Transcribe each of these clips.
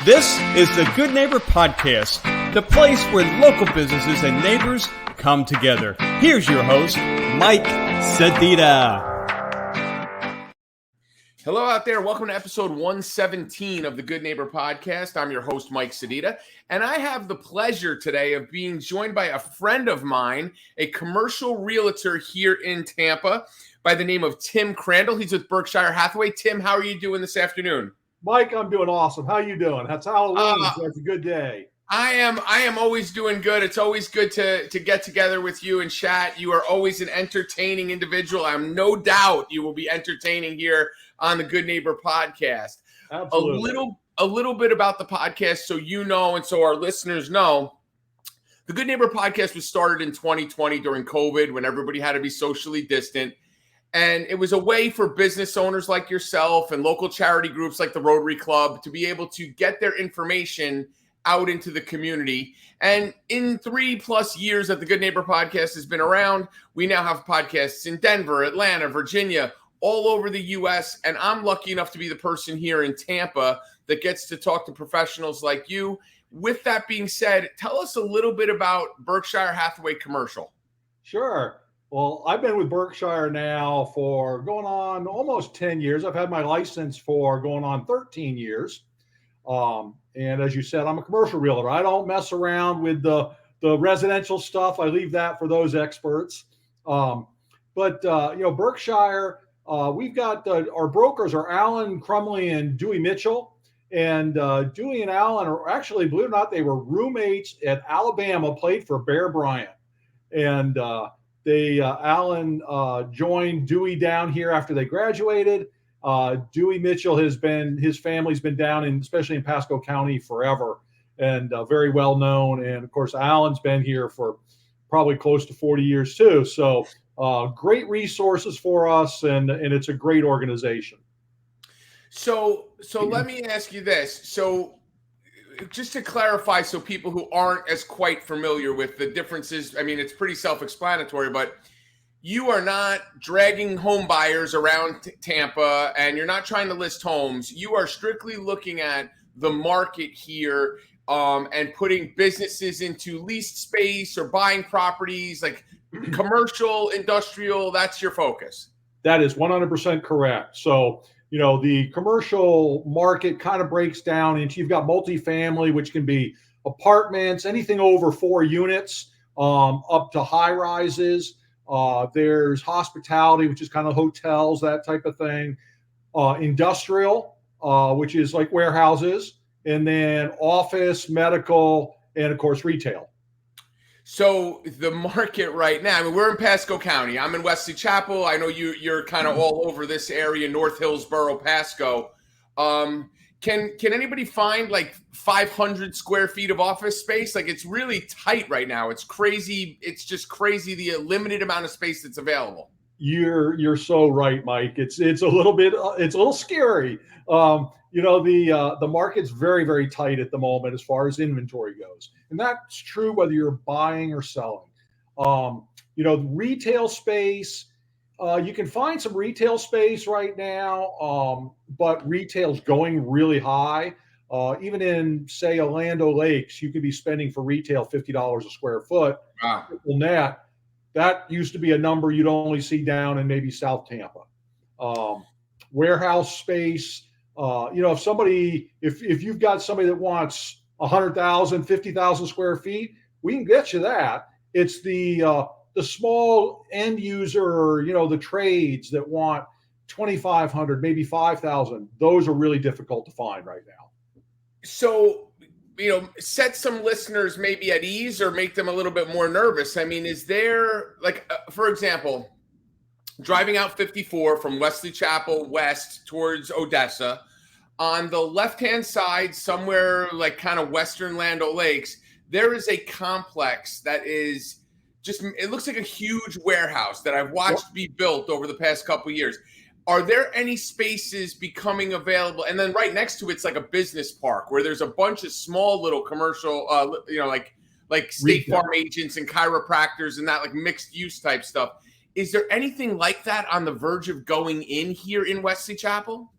This is the Good Neighbor Podcast, the place where local businesses and neighbors come together. Here's your host, Mike Sedita. Hello out there. Welcome to episode 117 of the Good Neighbor Podcast. I'm your host, Mike Sedita, and I have the pleasure today of being joined by a friend of mine, a commercial realtor here in Tampa by the name of Tim Crandall. He's with Berkshire Hathaway. Tim, how are you doing this afternoon? Mike, I'm doing awesome. How are you doing? That's Halloween, so it's a good day. I am always doing good. It's always good to get together with you and chat. You are always an entertaining individual. I'm no doubt you will be entertaining here on the Good Neighbor Podcast. Absolutely. A little bit about the podcast so you know and so our listeners know. The Good Neighbor Podcast was started in 2020 during COVID when everybody had to be socially distant. And it was a way for business owners like yourself and local charity groups like the Rotary Club to be able to get their information out into the community. And in 3+ years that the Good Neighbor Podcast has been around, we now have podcasts in Denver, Atlanta, Virginia, all over the U.S. And I'm lucky enough to be the person here in Tampa that gets to talk to professionals like you. With that being said, tell us a little bit about Berkshire Hathaway Commercial. Sure. Well, I've been with Berkshire now for going on almost 10 years. I've had my license for going on 13 years. And as you said, I'm a commercial realtor. I don't mess around with the residential stuff. I leave that for those experts. Berkshire, we've got our brokers are Alan Crumley and Dewey Mitchell. And Dewey and Alan are actually, believe it or not, they were roommates at Alabama, played for Bear Bryant. And Alan joined Dewey down here after they graduated. Dewey Mitchell his family's been down especially in Pasco County forever and very well known. And of course, Alan's been here for probably close to 40 years too. So great resources for us and it's a great organization. So let me ask you this. So just to clarify, so people who aren't as quite familiar with the differences, I mean, it's pretty self-explanatory, but you are not dragging home buyers around Tampa and you're not trying to list homes. You are strictly looking at the market here and putting businesses into leased space or buying properties like commercial, industrial. That's your focus. That is 100% correct. So the commercial market kind of breaks down into, you've got multifamily, which can be apartments, anything over 4 units, up to high rises. There's hospitality, which is kind of hotels, that type of thing. Industrial, which is like warehouses, and then office, medical, and of course, retail. So the market right now, I mean, we're in Pasco County. I'm in Wesley Chapel. I know you're kind of all over this area, North Hillsborough, Pasco. Can anybody find like 500 square feet of office space? Like, it's really tight right now. It's crazy. It's just crazy, the limited amount of space that's available. You're so right, Mike. It's a little scary. The market's very, very tight at the moment as far as inventory goes. And that's true whether you're buying or selling. The retail space, you can find some retail space right now, but retail's going really high. Even in, say, Orlando Lakes, you could be spending for retail $50 a square foot. Wow. Net. That used to be a number you'd only see down in maybe South Tampa. Warehouse space, if you've got somebody that wants 100,000, 50,000 square feet, we can get you that. It's the small end user, the trades that want 2,500, maybe 5,000. Those are really difficult to find right now. So, set some listeners maybe at ease or make them a little bit more nervous. I mean, is there, like, for example, driving out 54 from Wesley Chapel west towards Odessa, on the left-hand side, somewhere like kind of western Land O'Lakes, there is a complex that is just, it looks like a huge warehouse that I've watched be built over the past couple of years. Are there any spaces becoming available? And then right next to it's like a business park where there's a bunch of small little commercial, like State Farm agents and chiropractors and that, like mixed use type stuff. Is there anything like that on the verge of going in here in Wesley Chapel?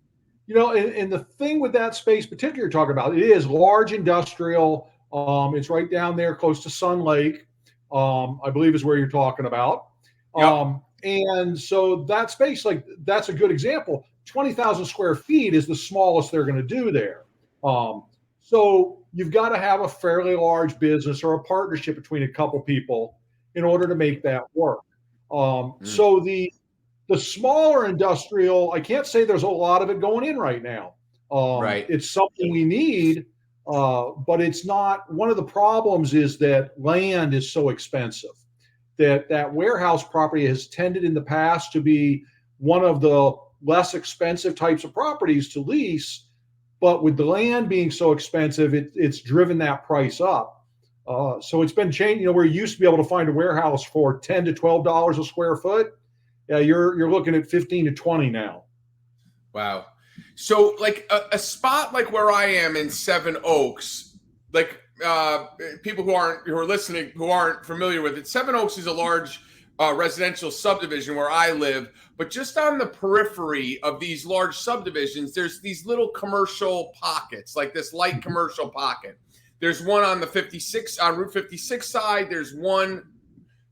And the thing with that space particularly you're talking about, it is large industrial. It's right down there close to Sun Lake, I believe is where you're talking about. Yep. And so that space, like that's a good example. 20,000 square feet is the smallest they're going to do there. So you've got to have a fairly large business or a partnership between a couple people in order to make that work. So the smaller industrial, I can't say there's a lot of it going in right now. Right. It's something we need, but it's not. One of the problems is that land is so expensive that warehouse property has tended in the past to be one of the less expensive types of properties to lease. But with the land being so expensive, it's driven that price up. So it's been changed. Where you used to be able to find a warehouse for $10 to $12 a square foot, yeah, you're looking at 15 to 20 now. Wow. So like a spot like where I am in Seven Oaks, like people who are listening who aren't familiar with it, Seven Oaks is a large residential subdivision where I live, but just on the periphery of these large subdivisions, there's these little commercial pockets, like this light commercial pocket. There's one on Route 56 side.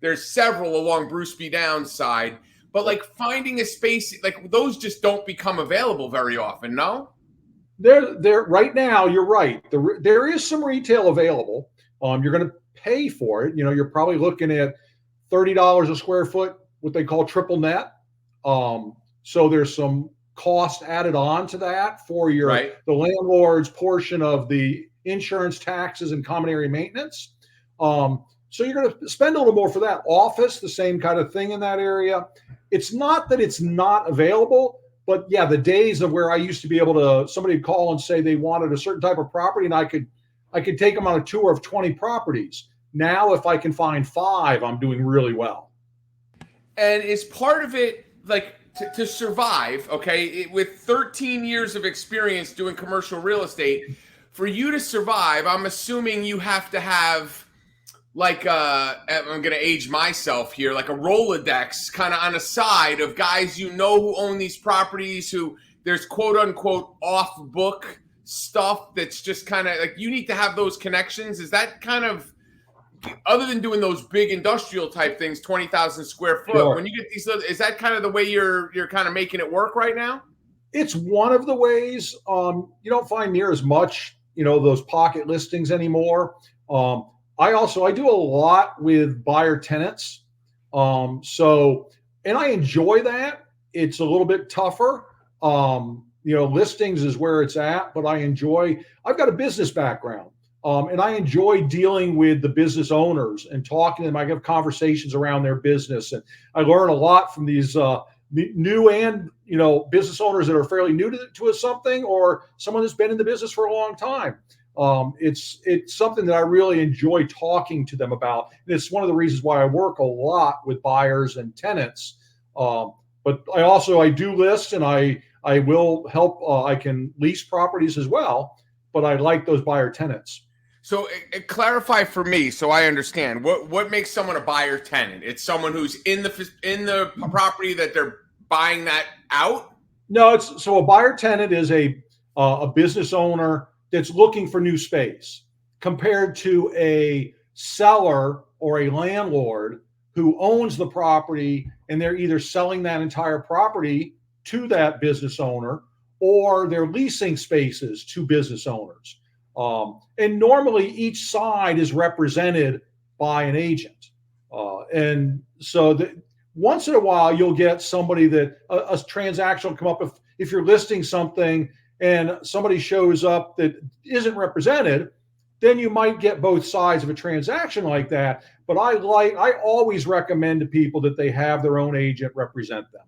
There's several along Bruce B. Downs side. But like finding a space, like those just don't become available very often, no? There right now, you're right. There is some retail available. You're going to pay for it. You're probably looking at $30 a square foot, what they call triple net. So there's some cost added on to that for the landlord's portion of the insurance, taxes, and common area maintenance. So you're going to spend a little more for that. Office, the same kind of thing in that area. It's not that it's not available, but yeah, the days of where I used to be able to, somebody would call and say they wanted a certain type of property, and I could take them on a tour of 20 properties. Now, if I can find 5, I'm doing really well. And is part of it like to survive? Okay, with 13 years of experience doing commercial real estate, for you to survive, I'm assuming you have to have like I'm going to age myself here, like a Rolodex kind of on the side of guys who own these properties, who there's quote unquote off book stuff that's just kind of like you need to have those connections. Is that kind of, other than doing those big industrial type things, 20,000 square foot, Sure. when you get these, is that kind of the way you're kind of making it work right now? It's one of the ways. You don't find near as much, those pocket listings anymore. I do a lot with buyer tenants. And I enjoy that. It's a little bit tougher. Listings is where it's at, but I've got a business background. And I enjoy dealing with the business owners and talking to them. I have conversations around their business, and I learn a lot from these new and business owners that are fairly new to something, or someone that's been in the business for a long time. It's something that I really enjoy talking to them about, and it's one of the reasons why I work a lot with buyers and tenants. But I do list, and I will help. I can lease properties as well, but I like those buyer tenants. So clarify for me, so I understand what makes someone a buyer tenant. It's someone who's in the property that they're buying that out. No, a buyer tenant is a business owner that's looking for new space, compared to a seller or a landlord who owns the property, and they're either selling that entire property to that business owner, or they're leasing spaces to business owners. And normally each side is represented by an agent. And so once in a while, you'll get somebody that a transaction will come up if you're listing something and somebody shows up that isn't represented, then you might get both sides of a transaction like that. But I always recommend to people that they have their own agent represent them.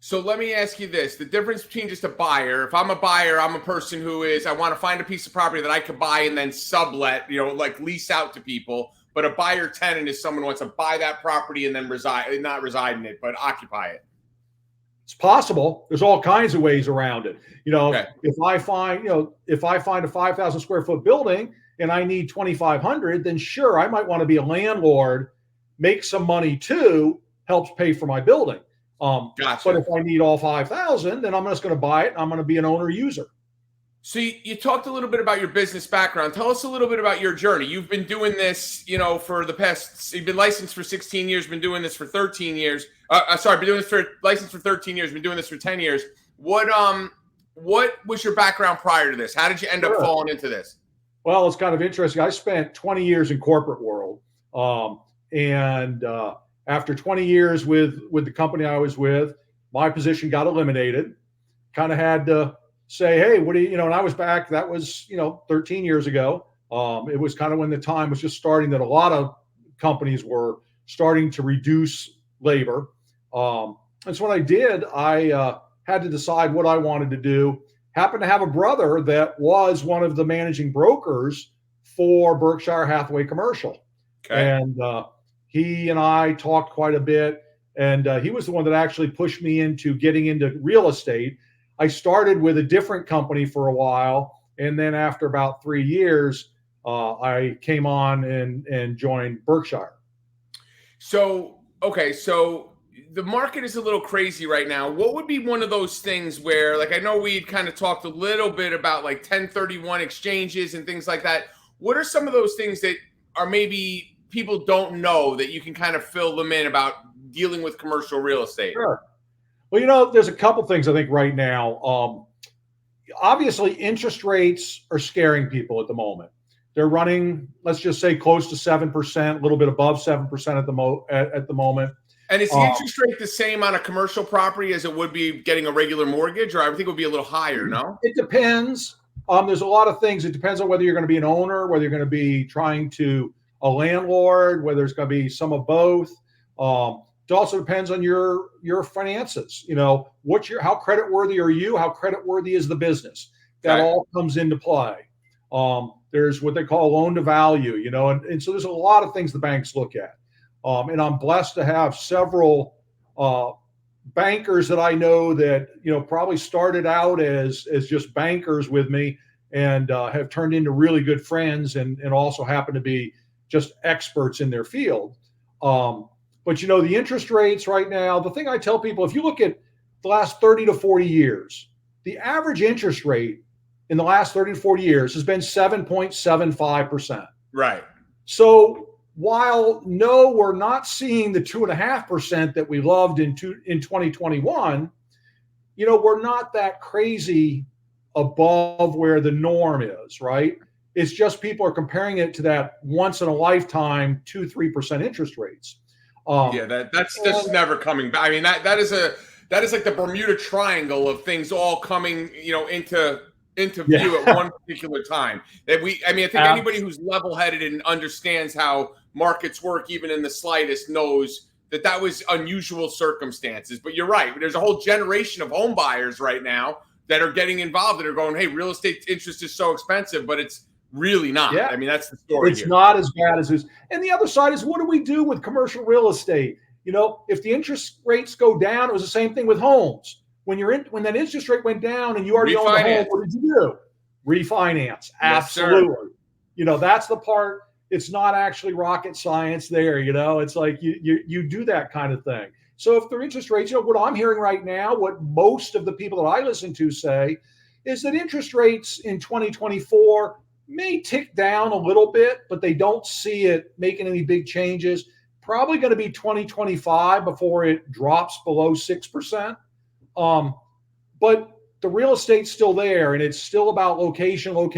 So let me ask you this, the difference between just a buyer. If I'm a buyer, I'm a person I want to find a piece of property that I could buy and then sublet, like lease out to people. But a buyer tenant is someone who wants to buy that property and then not reside in it, but occupy it. It's possible. There's all kinds of ways around it. Okay. If I find a 5,000 square foot building and I need 2,500, then sure, I might want to be a landlord, make some money too, helps pay for my building. Gotcha. But if I need all 5,000, then I'm just going to buy it. And I'm going to be an owner user. So you talked a little bit about your business background. Tell us a little bit about your journey. You've been doing this, for the past. You've been licensed for 16 years. Been doing this for 13 years. Been doing this for licensed for 13 years. Been doing this for 10 years. What was your background prior to this? How did you end up falling into this? Well, it's kind of interesting. I spent 20 years in corporate world, and after 20 years with the company I was with, my position got eliminated. Kind of had to say, hey, what do you, and I was back, that was, 13 years ago. It was kind of when the time was just starting that a lot of companies were starting to reduce labor. And so what I did, I had to decide what I wanted to do. Happened to have a brother that was one of the managing brokers for Berkshire Hathaway Commercial. Okay. And he and I talked quite a bit. And he was the one that actually pushed me into getting into real estate. I started with a different company for a while. And then after about 3 years, I came on and joined Berkshire. So the market is a little crazy right now. What would be one of those things where, like, I know we'd kind of talked a little bit about like 1031 exchanges and things like that. What are some of those things that are maybe people don't know that you can kind of fill them in about dealing with commercial real estate? Sure. Well, there's a couple things I think right now. Obviously, interest rates are scaring people at the moment. They're running, let's just say, close to 7%, a little bit above 7% at the moment. And is the interest rate the same on a commercial property as it would be getting a regular mortgage, or I think it would be a little higher, no? It depends. There's a lot of things. It depends on whether you're going to be an owner, whether you're going to be trying to a landlord, whether it's going to be some of both. It also depends on your finances. How creditworthy are you? How creditworthy is the business? That all comes into play. There's what they call loan to value, and so there's a lot of things the banks look at. And I'm blessed to have several bankers that I know that, probably started out as just bankers with me and have turned into really good friends and also happen to be just experts in their field. But, the interest rates right now, the thing I tell people, if you look at the last 30 to 40 years, the average interest rate in the last 30 to 40 years has been 7.75%. Right. So while no, we're not seeing the 2.5% that we loved in 2021, we're not that crazy above where the norm is, right? It's just people are comparing it to that once in a lifetime 2-3% interest rates. That's just never coming back. I mean, that is like the Bermuda Triangle of things all coming, into view at one particular time. I think anybody who's level-headed and understands how markets work, even in the slightest, knows that was unusual circumstances. But you're right. There's a whole generation of home buyers right now that are getting involved that are going, hey, real estate interest is so expensive, but it's really not. Yeah. I mean, that's the story. It's not as bad as this. And the other side is, what do we do with commercial real estate? If the interest rates go down, it was the same thing with homes. When that interest rate went down and you already own the home, what did you do? Refinance. Absolutely. That's the part. It's not actually rocket science there. It's like you do that kind of thing. So if the interest rates, what I'm hearing right now, what most of the people that I listen to say is that interest rates in 2024 may tick down a little bit, but they don't see it making any big changes. Probably going to be 2025 before it drops below 6%. But the real estate's still there, and it's still about location. That's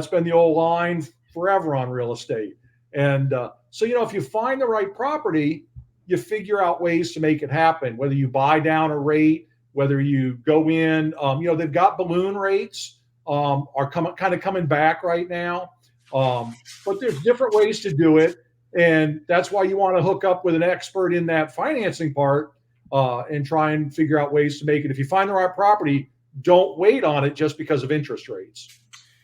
been the old line forever on real estate. And so, if you find the right property, you figure out ways to make it happen, whether you buy down a rate, whether you go in, they've got balloon rates. Are coming back right now. But there's different ways to do it. And that's why you want to hook up with an expert in that financing part and try and figure out ways to make it. If you find the right property, don't wait on it just because of interest rates.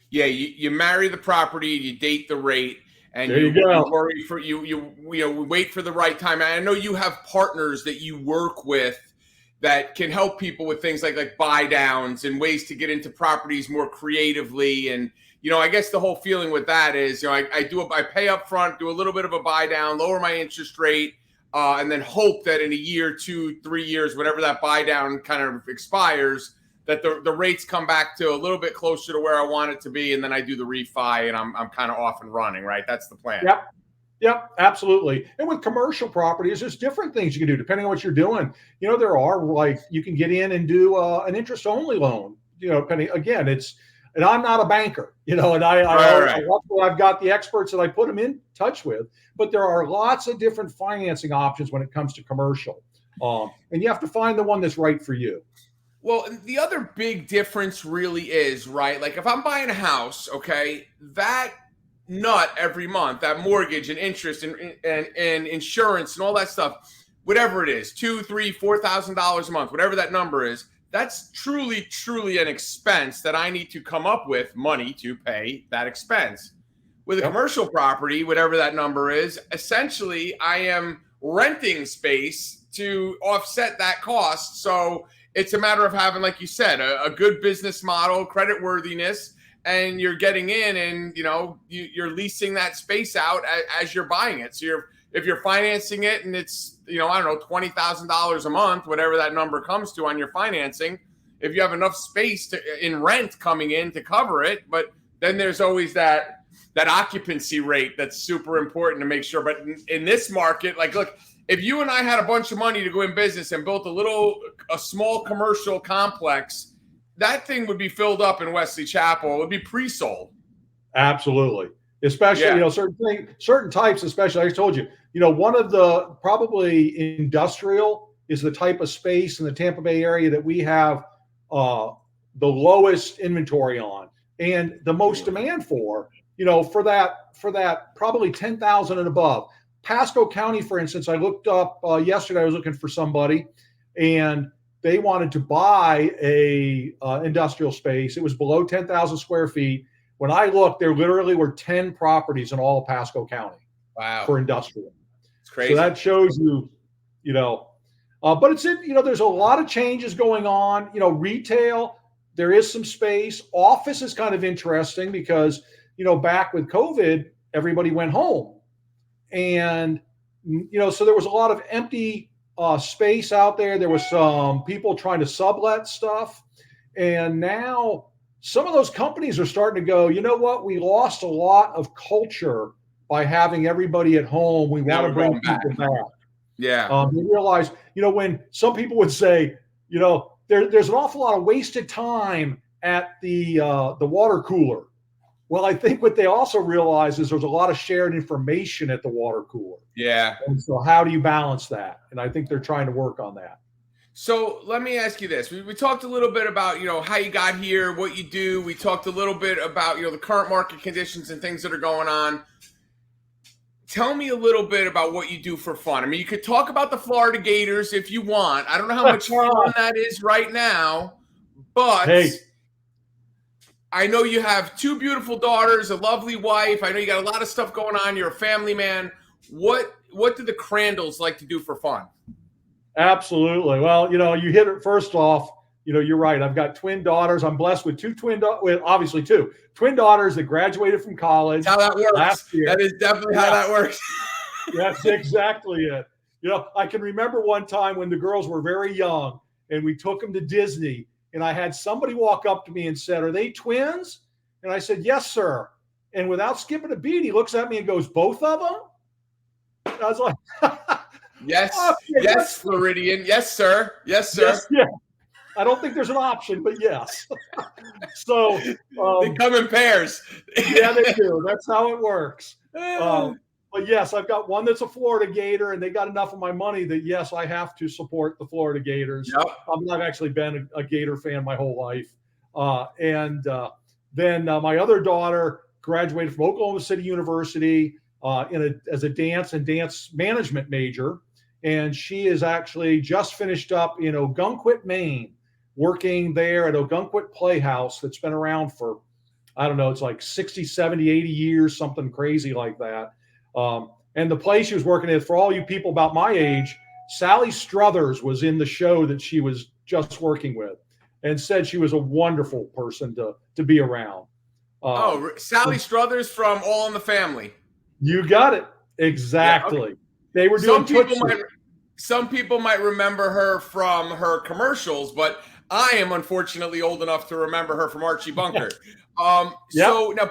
Yeah, you marry the property, you date the rate, and you worry for you wait for the right time. And I know you have partners that you work with that can help people with things like buy downs and ways to get into properties more creatively. And, I guess the whole feeling with that is, I pay up front, do a little bit of a buy down, lower my interest rate. and then hope that in a year, 2, 3 years, whatever that buy down kind of expires, that the rates come back to a little bit closer to where I want it to be, and then I do the refi, and I'm kind of off and running, right? That's the plan. Yep, absolutely. And with commercial properties, there's different things you can do depending on what you're doing. There are, like, you can get in and do an interest only loan. Depending, again, and I'm not a banker, and I've got the experts that I put them in touch with, but there are lots of different financing options when it comes to commercial, and you have to find the one that's right for you. Well, the other big difference really is, right, like if I'm buying a house, okay, that nut every month, that mortgage and interest and insurance and all that stuff, whatever it is, $2,000, $3,000, $4,000 a month, whatever that number is, that's truly an expense that I need to come up with money to pay that expense. With a commercial property, whatever that number is, essentially I am renting space to offset that cost. So it's a matter of having, like you said, a good business model, credit worthiness, and you're getting in and, you're leasing that space out as you're buying it. So if you're financing it and it's, I don't know, $20,000 a month, whatever that number comes to on your financing, if you have enough space in rent coming in to cover it, but then there's always that occupancy rate that's super important to make sure. But in this market, like, look, if you and I had a bunch of money to go in business and built a small commercial complex, that thing would be filled up in Wesley Chapel. It would be pre-sold. Absolutely. Especially, certain types, especially, I told you, one of the probably industrial is the type of space in the Tampa Bay area that we have the lowest inventory on and the most demand for, for that probably 10,000 and above. Pasco County, for instance, I looked up yesterday, I was looking for somebody and they wanted to buy a industrial space. It was below 10,000 square feet. When I looked, there literally were 10 properties in all of Pasco County. Wow. For industrial. It's crazy. So that shows you, but it's there's a lot of changes going on. Retail, there is some space. Office is kind of interesting because, back with COVID, everybody went home. And, so there was a lot of empty space out there. There was some people trying to sublet stuff. And now some of those companies are starting to go, you know what? We lost a lot of culture by having everybody at home. We want to bring people back. Yeah. We realize, when some people would say, there's an awful lot of wasted time at the water cooler. Well, I think what they also realize is there's a lot of shared information at the water cooler. Yeah. And so how do you balance that? And I think they're trying to work on that. So let me ask you this. We talked a little bit about, how you got here, what you do. We talked a little bit about, the current market conditions and things that are going on. Tell me a little bit about what you do for fun. I mean, you could talk about the Florida Gators if you want. I don't know how much fun that is right now, but I know you have 2 beautiful daughters, a lovely wife. I know you got a lot of stuff going on. You're a family man. What do the Crandalls like to do for fun? Absolutely. Well, you hit it first off. You're right. I've got twin daughters. I'm blessed with 2 obviously 2 twin daughters that graduated from college. That's how that works. Last year. That is definitely how that works. That's exactly it. I can remember one time when the girls were very young and we took them to Disney and I had somebody walk up to me and said, "Are they twins?" And I said, "Yes, sir." And without skipping a beat, he looks at me and goes, "Both of them?" And I was like, yes, okay, yes, Floridian. Yes, sir. Yes, sir. Yes, yeah. I don't think there's an option, but yes. So they come in pairs. Yeah, they do. That's how it works. But yes, I've got one that's a Florida Gator, and they got enough of my money that yes, I have to support the Florida Gators. Yep. I've actually been a Gator fan my whole life. Then my other daughter graduated from Oklahoma City University as a dance and dance management major. And she is actually just finished up in Ogunquit, Maine, working there at Ogunquit Playhouse that's been around for, I don't know, it's like 60, 70, 80 years, something crazy like that. And the place she was working at, for all you people about my age, Sally Struthers was in the show that she was just working with and said she was a wonderful person to be around. Sally Struthers from All in the Family. You got it. Exactly. Yeah, okay. They were doing some people might remember her from her commercials, but I am unfortunately old enough to remember her from Archie Bunker. So now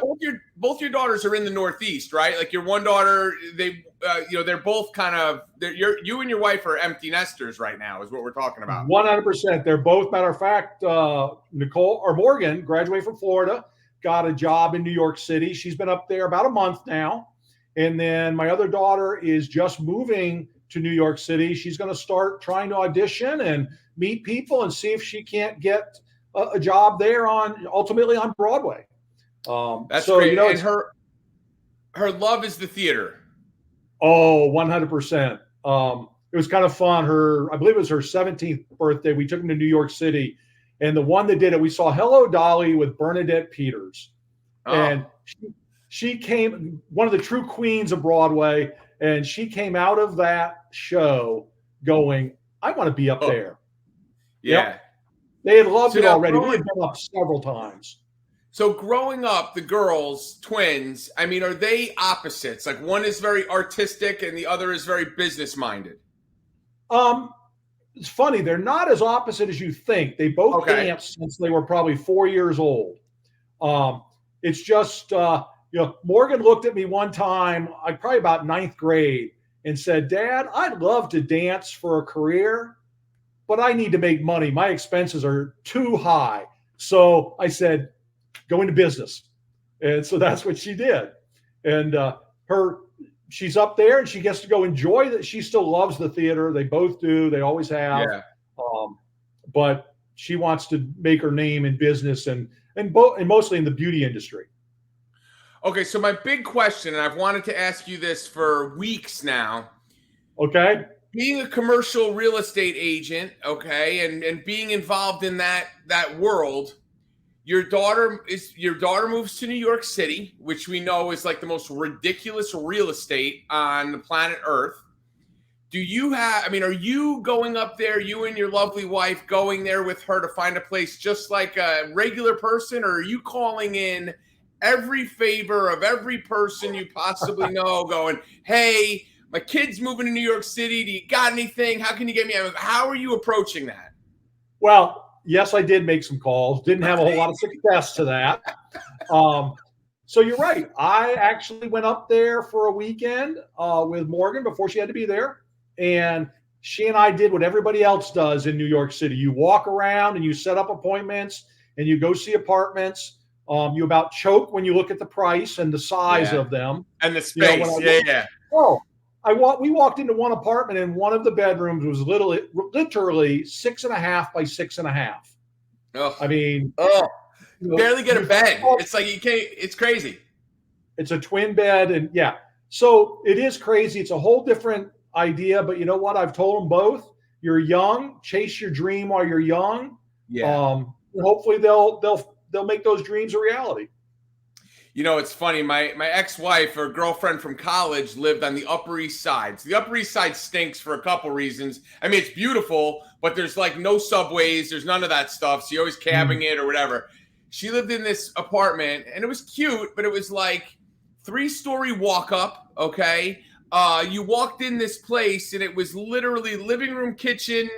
both your daughters are in the Northeast, right? Like your one daughter, they're both kind of you and your wife are empty nesters right now, is what we're talking about. 100%. They're both, matter of fact, Morgan graduated from Florida, got a job in New York City. She's been up there about a month now. And then my other daughter is just moving to New York City. She's going to start trying to audition and meet people and see if she can't get a job there ultimately on Broadway. That's great. And her love is the theater. Oh, 100%. It was kind of fun. I believe it was her 17th birthday. We took them to New York City, and the one that did it, we saw Hello, Dolly with Bernadette Peters. Oh. And she came, one of the true queens of Broadway, and she came out of that show going, I want to be up there. Yeah. Yep. They had loved it already. We had been up several times. So growing up, the girls, twins, I mean, are they opposites? Like one is very artistic and the other is very business-minded? It's funny. They're not as opposite as you think. They both danced since they were probably 4 years old. It's just, Morgan looked at me one time, probably about 9th grade, and said, Dad, I'd love to dance for a career, but I need to make money. My expenses are too high. So I said, go into business. And so that's what she did. And she's up there and she gets to go enjoy that. She still loves the theater. They both do. They always have. Yeah. But she wants to make her name in business and mostly in the beauty industry. Okay, so my big question, and I've wanted to ask you this for weeks now. Okay. Being a commercial real estate agent, okay, and being involved in that world, your daughter moves to New York City, which we know is like the most ridiculous real estate on the planet Earth. Are you going up there, you and your lovely wife going there with her to find a place just like a regular person, or are you calling in every favor of every person you possibly know going, hey, my kid's moving to New York City. Do you got anything? How can you get me? How are you approaching that? Well, yes, I did make some calls. Didn't have a whole lot of success to that. So you're right. I actually went up there for a weekend with Morgan before she had to be there. And she and I did what everybody else does in New York City. You walk around and you set up appointments and you go see apartments. You about choke when you look at the price and the size of them. And the space. We walked into one apartment and one of the bedrooms was literally 6.5 by 6.5. Oh. I mean, barely get a bed. It's like you can't. It's crazy. It's a twin bed, and so it is crazy. It's a whole different idea, but you know what? I've told them both. You're young. Chase your dream while you're young. Yeah. Hopefully they'll make those dreams a reality. You know, it's funny. My ex-wife or girlfriend from college lived on the Upper East Side. So the Upper East Side stinks for a couple reasons. I mean, it's beautiful, but there's like no subways. There's none of that stuff. So you're always cabbing it or whatever. She lived in this apartment, and it was cute, but it was like 3-story walk up, okay? You walked in this place, and it was literally living room, kitchen,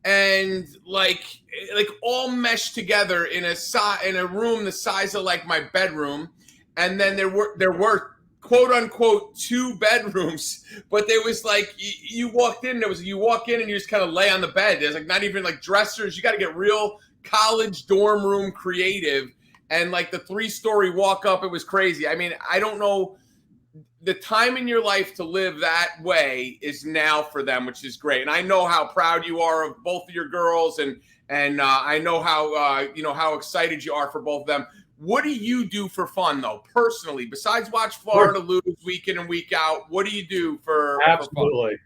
and like all meshed together in a room the size of like my bedroom. And then there were quote unquote 2 bedrooms, but there was like you walk in and you just kind of lay on the bed. There's like not even like dressers. You got to get real college dorm room creative. And like the 3-story walk up, it was crazy. I mean, I don't know. The time in your life to live that way is now for them, which is great. And I know how proud you are of both of your girls, and I know how excited you are for both of them. What do you do for fun, though, personally, besides watch Florida lose week in and week out? What do you do for Absolutely.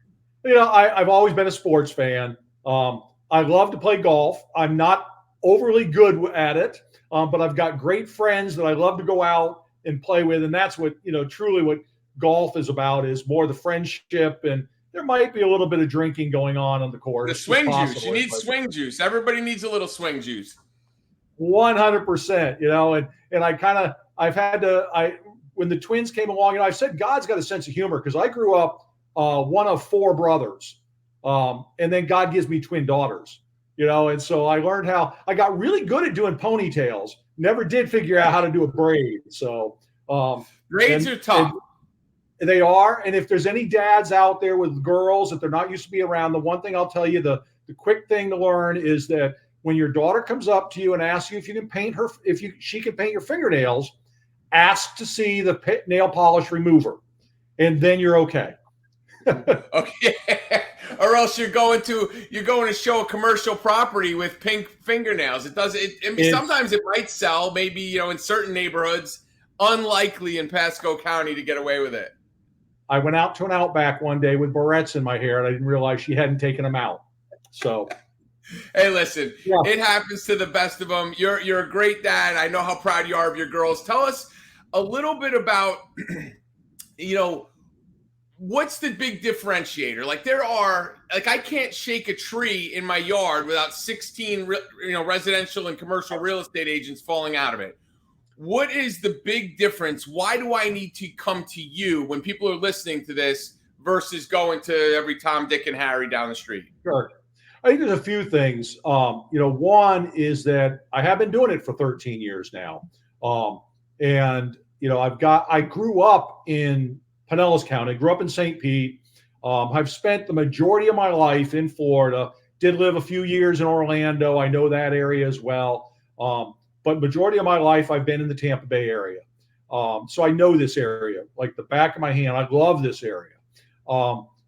For fun? I've always been a sports fan. I love to play golf. I'm not overly good at it, but I've got great friends that I love to go out and play with, and that's what truly what golf is about, is more the friendship, and there might be a little bit of drinking going on the course. The swing juice. You need swing juice. Everybody needs a little swing juice. 100%, and when the twins came along, I've said God's got a sense of humor, because I grew up one of four brothers. And then God gives me twin daughters, and so I learned how I got really good at doing ponytails. Never did figure out how to do a braid. So braids are tough. They are. And if there's any dads out there with girls that they're not used to be around, the one thing I'll tell you, the quick thing to learn is that when your daughter comes up to you and asks you if you can paint her, she can paint your fingernails, ask to see the nail polish remover, and then you're okay. Okay. Or else you're going to show a commercial property with pink fingernails. Sometimes it might sell, maybe, in certain neighborhoods, unlikely in Pasco County to get away with it. I went out to an Outback one day with barrettes in my hair, and I didn't realize she hadn't taken them out. So, hey, listen, It happens to the best of them. You're a great dad. I know how proud you are of your girls. Tell us a little bit about, what's the big differentiator? I can't shake a tree in my yard without 16, residential and commercial real estate agents falling out of it. What is the big difference? Why do I need to come to you when people are listening to this versus going to every Tom, Dick, and Harry down the street? Sure. I think there's a few things. One is that I have been doing it for 13 years now. I grew up in Pinellas County, grew up in St. Pete. I've spent the majority of my life in Florida, did live a few years in Orlando. I know that area as well. But majority of my life, I've been in the Tampa Bay area. So I know this area like the back of my hand. I love this area.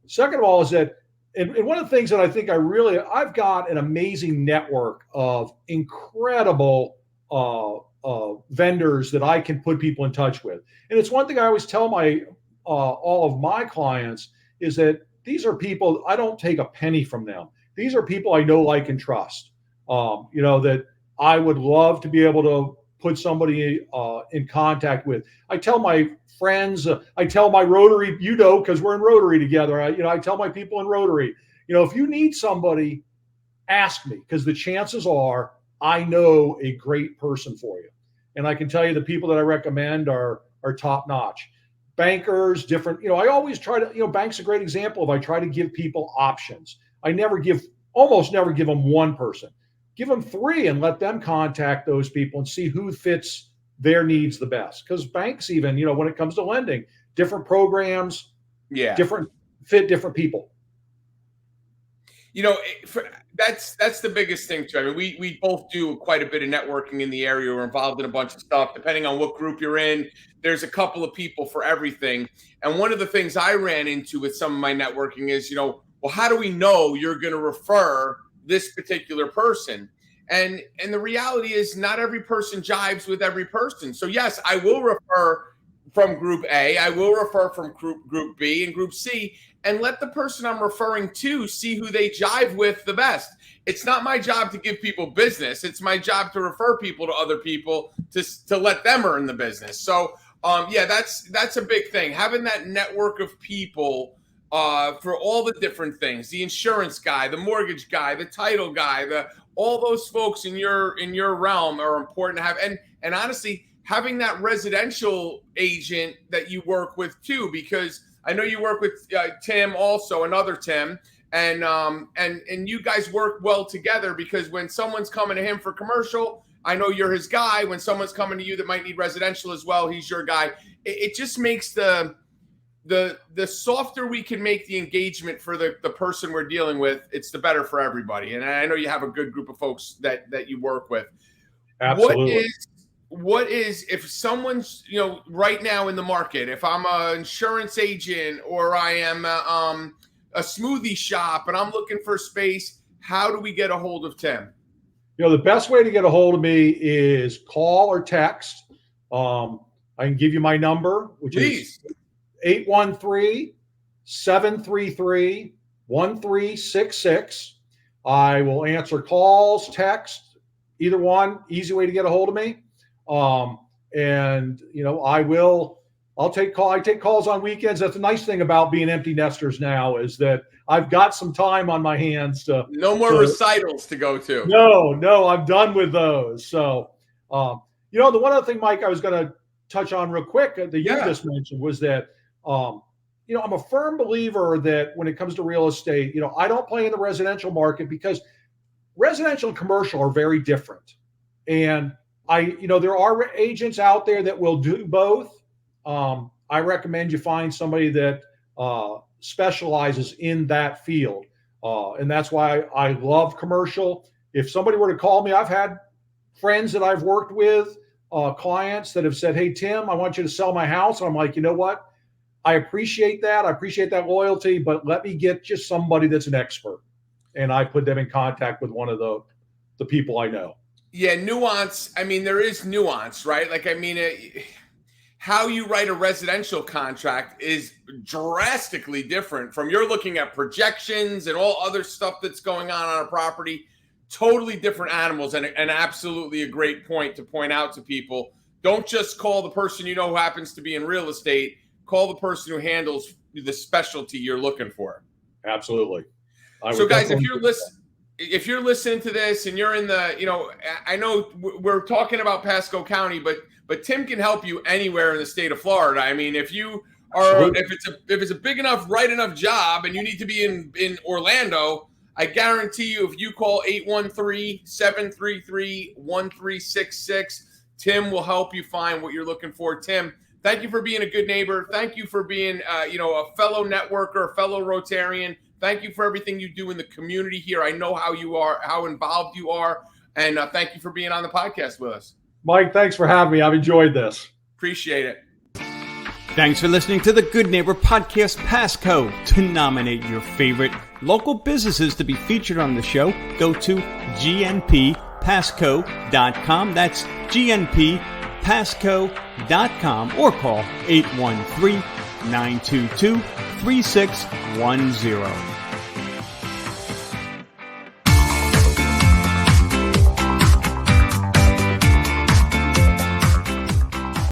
Second of all is that, and one of the things that I think I've got an amazing network of incredible vendors that I can put people in touch with. And it's one thing I always tell all of my clients is that these are people, I don't take a penny from them. These are people I know, like, and trust, that I would love to be able to put somebody in contact with. I tell my friends, I tell my Rotary, because we're in Rotary together. I tell my people in Rotary, if you need somebody, ask me, because the chances are I know a great person for you. And I can tell you the people that I recommend are top notch. Bankers, different, I always try to, bank's a great example of I try to give people options. I almost never give them one person. Give them three and let them contact those people and see who fits their needs the best. Because banks, even, when it comes to lending, different programs, fit different people. That's the biggest thing too. I mean, we both do quite a bit of networking in the area. We're involved in a bunch of stuff. Depending on what group you're in, there's a couple of people for everything. And one of the things I ran into with some of my networking is, how do we know you're going to refer this particular person? And the reality is not every person jives with every person. So yes, I will refer from group A, I will refer from group B and group C, and let the person I'm referring to see who they jive with the best. It's not my job to give people business. It's my job to refer people to other people to let them earn the business. So that's a big thing. Having that network of people for all the different things, the insurance guy, the mortgage guy, the title guy, all those folks in your realm are important to have. And honestly, having that residential agent that you work with too, because I know you work with Tim also, another Tim, and you guys work well together, because when someone's coming to him for commercial, I know you're his guy. When someone's coming to you that might need residential as well, he's your guy. It just makes the softer we can make the engagement for the person we're dealing with, it's the better for everybody. And I know you have a good group of folks that you work with. Absolutely. What is if someone's, right now in the market, if I'm an insurance agent or I am a smoothie shop and I'm looking for space, how do we get a hold of Tim? The best way to get a hold of me is call or text. I can give you my number, which is 813-733-1366. I will answer calls, text, either one. Easy way to get a hold of me. I take calls on weekends. That's the nice thing about being empty nesters now, is that I've got some time on my hands to no more recitals to go to. No, I'm done with those. So, the one other thing, Mike, I was going to touch on real quick that you just mentioned was that I'm a firm believer that when it comes to real estate, I don't play in the residential market because residential and commercial are very different. And there are agents out there that will do both. I recommend you find somebody that specializes in that field. And that's why I love commercial. If somebody were to call me, I've had friends that I've worked with, clients that have said, "Hey, Tim, I want you to sell my house." And I'm like, you know what? I appreciate that. I appreciate that loyalty, but let me get you somebody that's an expert. And I put them in contact with one of the people I know. Yeah, nuance. I mean, there is nuance, right? Like, I mean, how you write a residential contract is drastically different from you're looking at projections and all other stuff that's going on a property. Totally different animals, and absolutely a great point to point out to people. Don't just call the person you know who happens to be in real estate. Call the person who handles the specialty you're looking for. Absolutely. So, guys, if you're listening to this and you're in the, I know we're talking about Pasco County, but Tim can help you anywhere in the state of Florida. I mean, if you are, if it's a big enough, right enough job, and you need to be in Orlando, I guarantee you, if you call 813-733-1366, Tim will help you find what you're looking for. Tim, thank you for being a good neighbor. Thank you for being, a fellow networker, a fellow Rotarian. Thank you for everything you do in the community here. I know how you are, how involved you are, and thank you for being on the podcast with us. Mike, thanks for having me. I've enjoyed this. Appreciate it. Thanks for listening to the Good Neighbor Podcast Pasco. To nominate your favorite local businesses to be featured on the show, go to gnppasco.com. That's gnppasco.com, or call 813-922-3610.